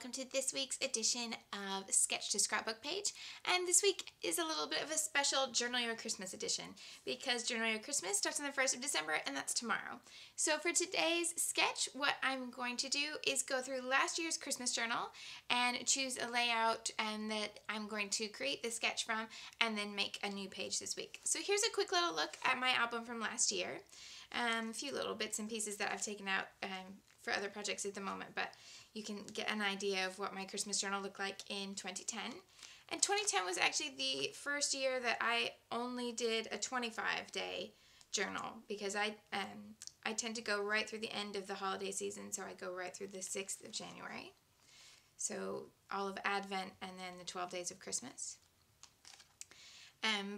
welcome to this week's edition of Sketch to Scrapbook page. And this week is a little bit of a special Journal Your Christmas edition because Journal Your Christmas starts on the 1st of December and that's tomorrow. So for today's sketch, what I'm going to do is go through last year's Christmas journal and choose a layout that I'm going to create the sketch from and then make a new page this week. So here's a quick little look at my album from last year. A few little bits and pieces that I've taken out for other projects at the moment, but you can get an idea of what my Christmas journal looked like in 2010. And 2010 was actually the first year that I only did a 25-day journal because I tend to go right through the end of the holiday season, so I go right through the 6th of January. So all of Advent and then the 12 days of Christmas.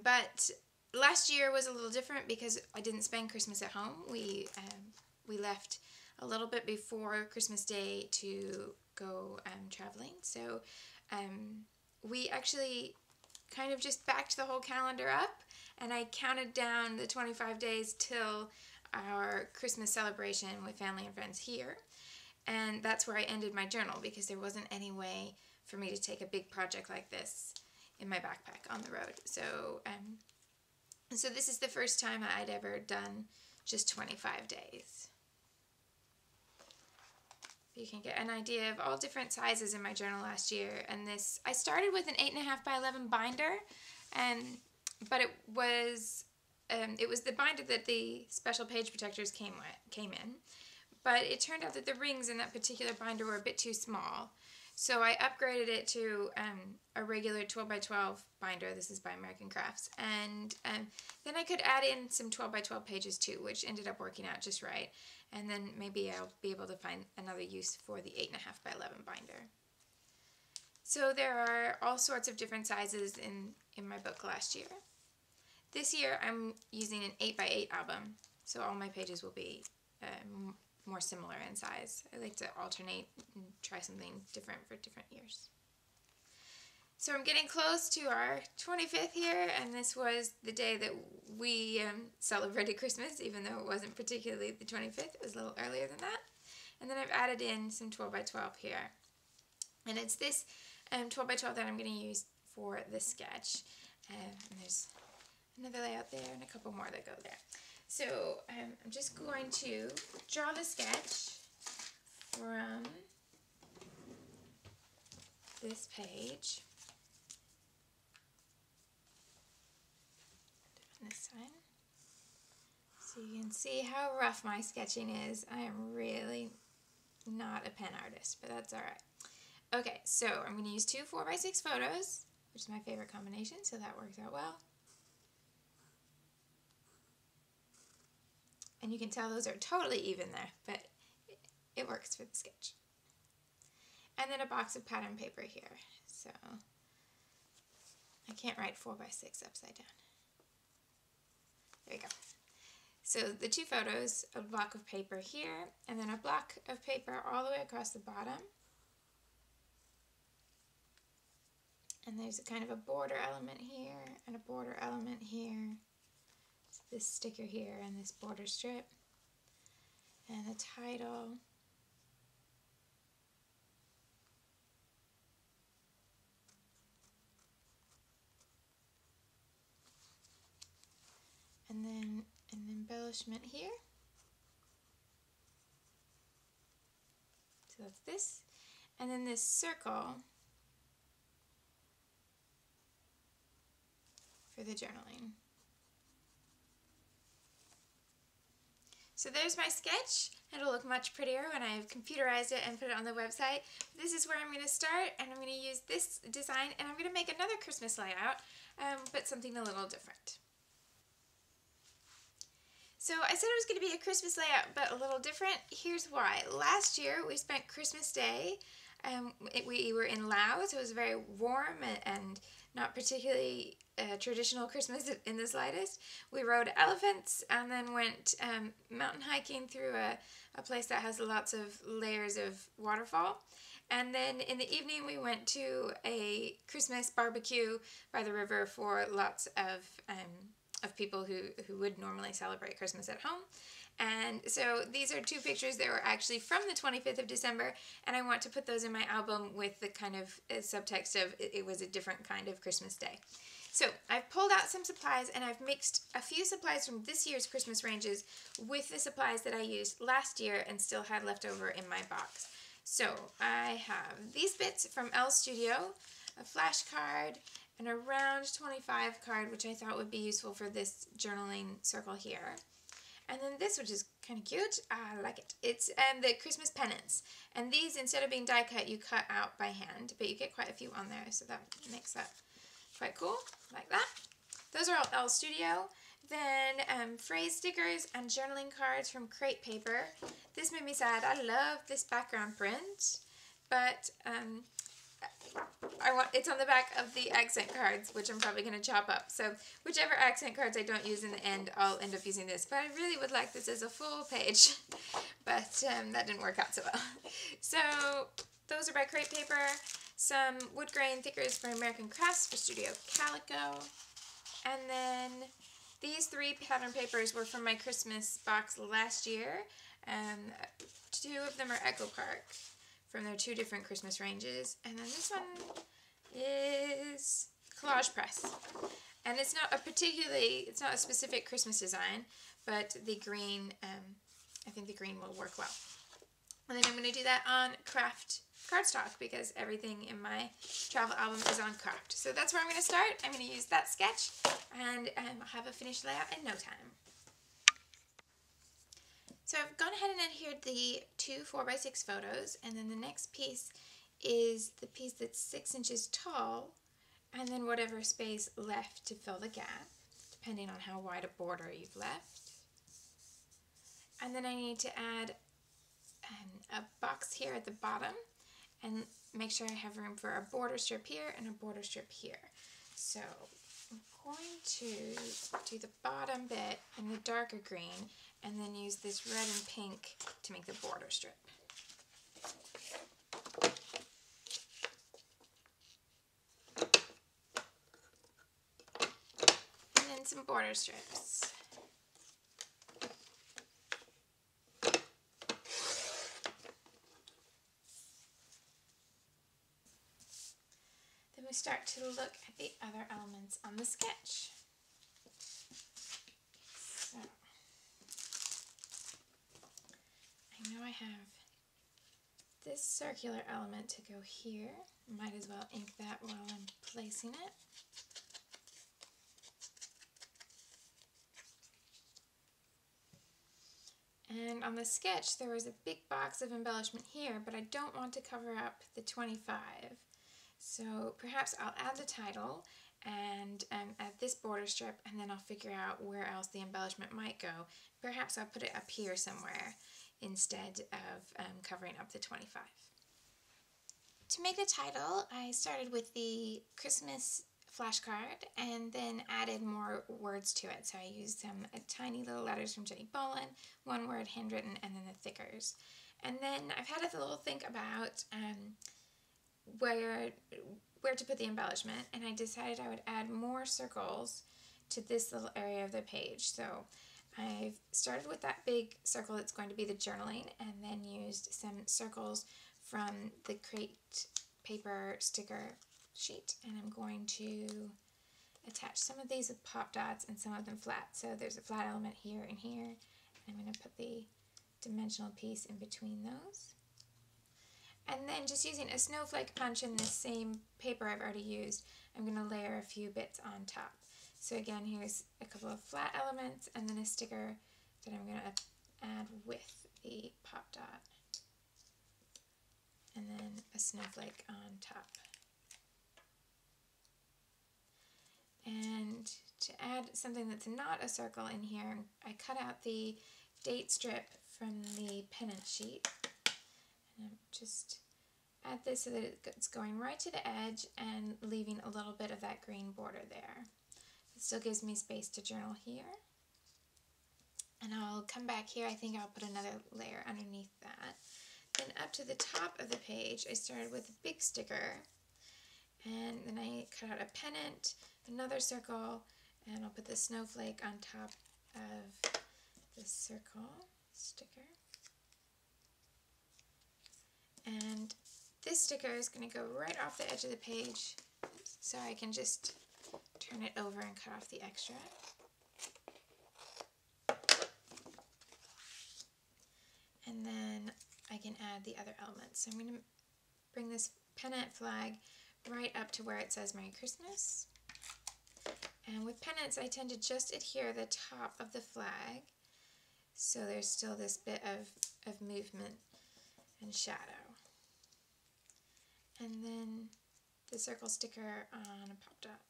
But last year was a little different because I didn't spend Christmas at home. We left a little bit before Christmas Day to go traveling. So we actually kind of just backed the whole calendar up, and I counted down the 25 days till our Christmas celebration with family and friends here. And that's where I ended my journal because there wasn't any way for me to take a big project like this in my backpack on the road. So so this is the first time I'd ever done just 25 days. You can get an idea of all different sizes in my journal last year. And this, I started with an 8.5 by 11 binder, but it was the binder that the special page protectors came in. But it turned out that the rings in that particular binder were a bit too small. So I upgraded it to a regular 12 by 12 binder. This is by American Crafts. And then I could add in some 12 by 12 pages too, which ended up working out just right. And then maybe I'll be able to find another use for the 8.5 by 11 binder. So there are all sorts of different sizes in my book last year. This year I'm using an 8 by 8 album, so all my pages will be more similar in size. I like to alternate and try something different for different years. So I'm getting close to our 25th here, and this was the day that we celebrated Christmas, even though it wasn't particularly the 25th. It was a little earlier than that. And then I've added in some 12 by 12 here. And it's this 12 by 12 that I'm going to use for this sketch. And there's another layout there and a couple more that go there. So I'm just going to draw the sketch from this page. On this side. So you can see how rough my sketching is. I am really not a pen artist, but that's alright. Okay, so I'm going to use two 4x6 photos, which is my favorite combination, so that works out well. And you can tell those are totally even there, but it works for the sketch. And then a box of pattern paper here. So I can't write 4x6 upside down. There you go. So the two photos, a block of paper here, and then a block of paper all the way across the bottom. And there's a kind of a border element here and a border element here. This sticker here and this border strip and the title. And then an embellishment here. So that's this. And then this circle for the journaling. So there's my sketch. It'll look much prettier when I've computerized it and put it on the website. This is where I'm going to start, and I'm going to use this design, and I'm going to make another Christmas layout, but something a little different. So I said it was going to be a Christmas layout, but a little different. Here's why. Last year we spent Christmas Day. We were in Laos. It was very warm and not particularly traditional Christmas in the slightest. We rode elephants and then went mountain hiking through a place that has lots of layers of waterfall. And then in the evening we went to a Christmas barbecue by the river for lots of of people who would normally celebrate Christmas at home. And so these are two pictures that were actually from the 25th of December, and I want to put those in my album with the kind of subtext of it was a different kind of Christmas day. So I've pulled out some supplies, and I've mixed a few supplies from this year's Christmas ranges with the supplies that I used last year and still had left over in my box. So I have these bits from Elle Studio, a flash card, and a round 25 card, which I thought would be useful for this journaling circle here. And then this, which is kind of cute. I like it. It's the Christmas pennants. And these, instead of being die cut, you cut out by hand. But you get quite a few on there, so that makes that quite cool, like that. Those are all Elle Studio. Then phrase stickers and journaling cards from crepe paper. This made me sad. I love this background print, but it's on the back of the accent cards, which I'm probably going to chop up. So whichever accent cards I don't use in the end, I'll end up using this. But I really would like this as a full page, but that didn't work out so well. So those are by crepe paper. Some wood grain thickers by American Crafts for Studio Calico. And then these three pattern papers were from my Christmas box last year. Two of them are Echo Park from their two different Christmas ranges. And then this one is Collage Press. And it's not a specific Christmas design, but the green, I think the green will work well. And then I'm going to do that on craft cardstock because everything in my travel album is on craft. So that's where I'm going to start. I'm going to use that sketch and I'll have a finished layout in no time. So I've gone ahead and adhered the two 4x6 photos, and then the next piece is the piece that's 6 inches tall, and then whatever space left to fill the gap, depending on how wide a border you've left. And then I need to add a box here at the bottom and make sure I have room for a border strip here and a border strip here. So I'm going to do the bottom bit in the darker green and then use this red and pink to make the border strip. And then some border strips. Then we start to look at the other elements on the sketch. So I know I have this circular element to go here. Might as well ink that while I'm placing it. And on the sketch there was a big box of embellishment here, but I don't want to cover up the 25. So perhaps I'll add the title and add this border strip, and then I'll figure out where else the embellishment might go. Perhaps I'll put it up here somewhere instead of covering up the 25. To make the title, I started with the Christmas flashcard and then added more words to it. So I used some tiny little letters from Jenny Bolin, one word handwritten, and then the thickers. And then I've had a little think about where to put the embellishment, and I decided I would add more circles to this little area of the page. So I've started with that big circle that's going to be the journaling, and then used some circles from the crate paper sticker sheet, and I'm going to attach some of these with pop dots and some of them flat. So there's a flat element here and here, and I'm going to put the dimensional piece in between those. And then just using a snowflake punch in this same paper I've already used, I'm going to layer a few bits on top. So again, here's a couple of flat elements and then a sticker that I'm going to add with the pop dot. And then a snowflake on top. And to add something that's not a circle in here, I cut out the date strip from the pennant sheet. And just add this so that it's going right to the edge and leaving a little bit of that green border there. It still gives me space to journal here. And I'll come back here. I think I'll put another layer underneath that. Then up to the top of the page, I started with a big sticker. And then I cut out a pennant, another circle, And I'll put the snowflake on top of the circle sticker. And this sticker is going to go right off the edge of the page, so I can just turn it over and cut off the extra. And then I can add the other elements. So I'm going to bring this pennant flag right up to where it says Merry Christmas. And with pennants, I tend to just adhere the top of the flag, so there's still this bit of movement and shadow. And then the circle sticker on a pop dot.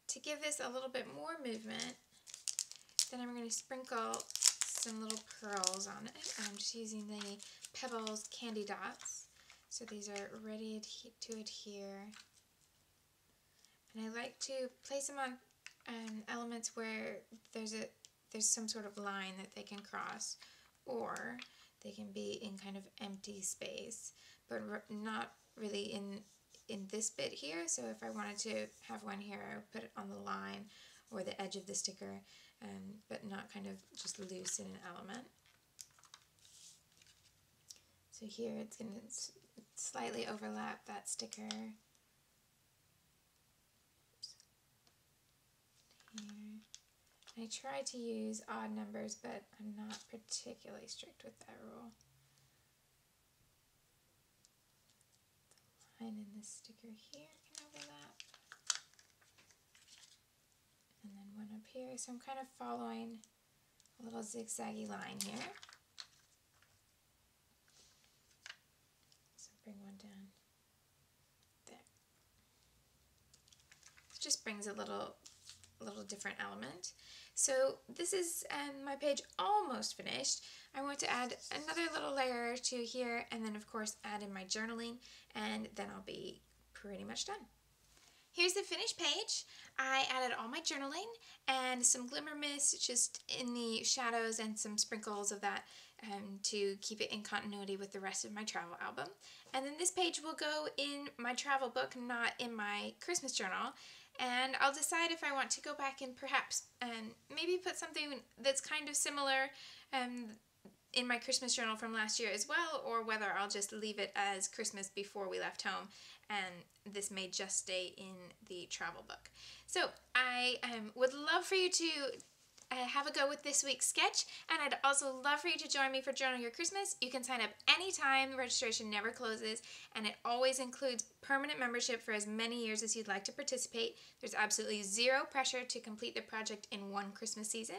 To give this a little bit more movement, then I'm going to sprinkle some little pearls on it. I'm just using the Pebbles candy dots. So these are ready to adhere. And I like to place them on elements where there's some sort of line that they can cross, or they can be in kind of empty space, but not really in this bit here. So if I wanted to have one here, I would put it on the line or the edge of the sticker, but not kind of just loose in an element. So here it's going to slightly overlap that sticker. Here. I try to use odd numbers, but I'm not particularly strict with that rule. The line in this sticker here can overlap. And then one up here. So I'm kind of following a little zigzaggy line here. So bring one down there. It just brings a little different element. So this is my page almost finished. I want to add another little layer to here, and then of course add in my journaling, and then I'll be pretty much done. Here's the finished page. I added all my journaling and some glimmer mist just in the shadows and some sprinkles of that to keep it in continuity with the rest of my travel album. And then this page will go in my travel book, not in my Christmas journal. And I'll decide if I want to go back and perhaps maybe put something that's kind of similar in my Christmas journal from last year as well, or whether I'll just leave it as Christmas before we left home, and this may just stay in the travel book. So I would love for you to have a go with this week's sketch, and I'd also love for you to join me for Journal Your Christmas. You can sign up anytime. The registration never closes, and it always includes permanent membership for as many years as you'd like to participate. There's absolutely zero pressure to complete the project in one Christmas season,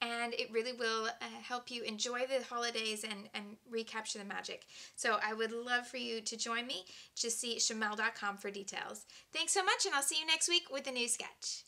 and it really will help you enjoy the holidays and recapture the magic. So I would love for you to join me. Just see shimelle.com for details. Thanks so much, and I'll see you next week with a new sketch.